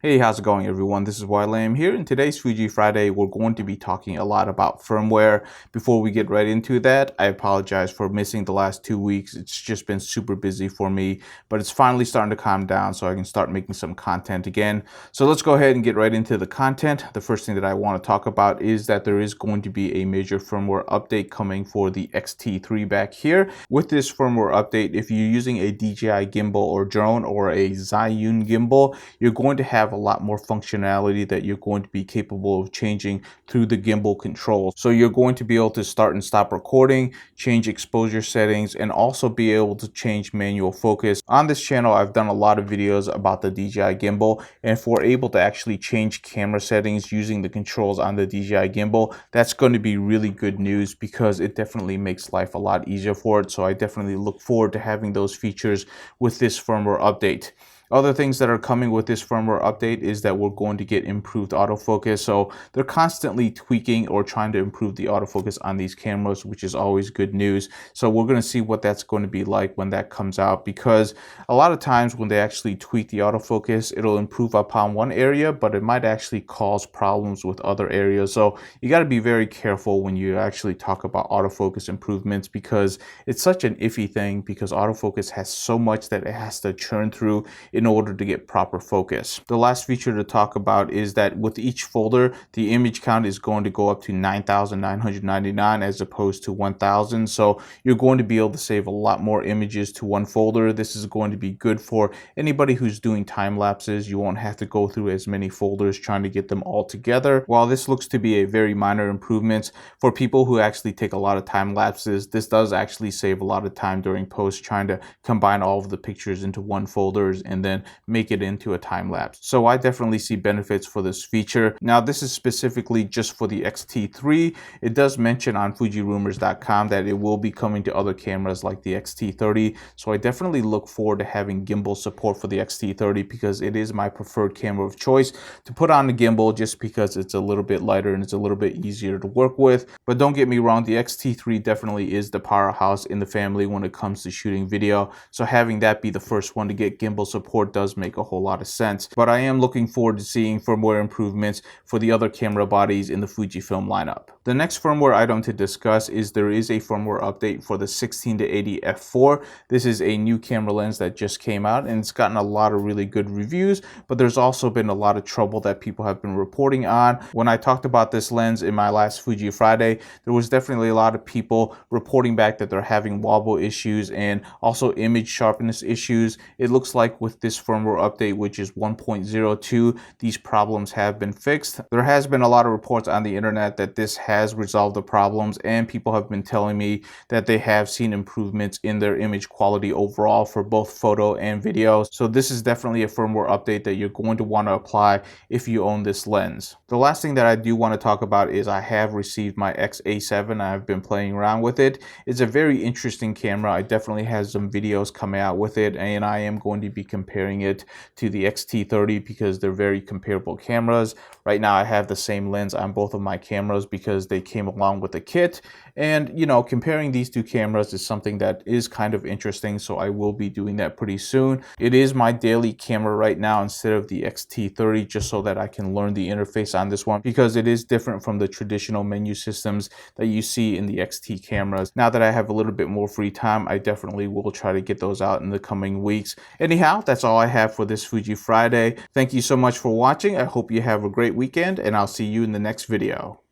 Hey, how's it going everyone? This is Lam here. In today's Fuji Friday, we're going to be talking a lot about firmware. Before we get right into that, I apologize for missing the last 2 weeks. It's just been super busy for me, but it's finally starting to calm down so I can start making some content again. So let's go ahead and get right into the content. The first thing that I want to talk about is that there is going to be a major firmware update coming for the X-T3 back here. With this firmware update, if you're using a DJI gimbal or drone or a Zhiyun gimbal, you're going to have a lot more functionality that you're going to be capable of changing through the gimbal controls. So you're going to be able to start and stop recording, change exposure settings, and also be able to change manual focus. On this channel, I've done a lot of videos about the DJI gimbal, and if we're able to actually change camera settings using the controls on the DJI gimbal, that's going to be really good news because it definitely makes life a lot easier for it. So I definitely look forward to having those features with this firmware update. Other things that are coming with this firmware update is that we're going to get improved autofocus. So they're constantly tweaking or trying to improve the autofocus on these cameras, which is always good news. So we're going to see what that's going to be like when that comes out, because a lot of times when they actually tweak the autofocus, it'll improve upon one area, but it might actually cause problems with other areas. So you got to be very careful when you actually talk about autofocus improvements, because it's such an iffy thing, because autofocus has so much that it has to churn through in order to get proper focus. The last feature to talk about is that with each folder, the image count is going to go up to 9,999 as opposed to 1,000. So you're going to be able to save a lot more images to one folder. This is going to be good for anybody who's doing time lapses. You won't have to go through as many folders trying to get them all together. While this looks to be a very minor improvement, for people who actually take a lot of time lapses, this does actually save a lot of time during post trying to combine all of the pictures into one folder and then make it into a time lapse. So I definitely see benefits for this feature. Now this is specifically just for the X-T3. It does mention on FujiRumors.com that it will be coming to other cameras like the X-T30. So I definitely look forward to having gimbal support for the X-T30 because it is my preferred camera of choice to put on the gimbal, just because it's a little bit lighter and it's a little bit easier to work with. But don't get me wrong, the X-T3 definitely is the powerhouse in the family when it comes to shooting video. So having that be the first one to get gimbal support does make a whole lot of sense. But I am looking forward to seeing firmware improvements for the other camera bodies in the Fujifilm lineup. The next firmware item to discuss is there is a firmware update for the 16-80 f4. This is a new camera lens that just came out and it's gotten a lot of really good reviews, but there's also been a lot of trouble that people have been reporting on. When I talked about this lens in my last Fuji Friday, there was definitely a lot of people reporting back that they're having wobble issues and also image sharpness issues. It looks like with this firmware update, which is 1.02, these problems have been fixed. There has been a lot of reports on the internet that this has resolved the problems, and people have been telling me that they have seen improvements in their image quality overall for both photo and video. So this is definitely a firmware update that you're going to want to apply if you own this lens. The last thing that I do want to talk about is I have received my X-A7. I've been playing around with it. It's a very interesting camera. I definitely have some videos coming out with it, and I am going to be comparing it to the X-T30 because they're very comparable cameras. Right now I have the same lens on both of my cameras because they came along with the kit, and you know, comparing these two cameras is something that is kind of interesting, so I will be doing that pretty soon. It is my daily camera right now instead of the X-T30, just so that I can learn the interface on this one, because it is different from the traditional menu systems that you see in the X-T cameras. Now that I have a little bit more free time, I definitely will try to get those out in the coming weeks. Anyhow, that's all I have for this Fuji Friday. Thank you so much for watching. I hope you have a great weekend, and I'll see you in the next video.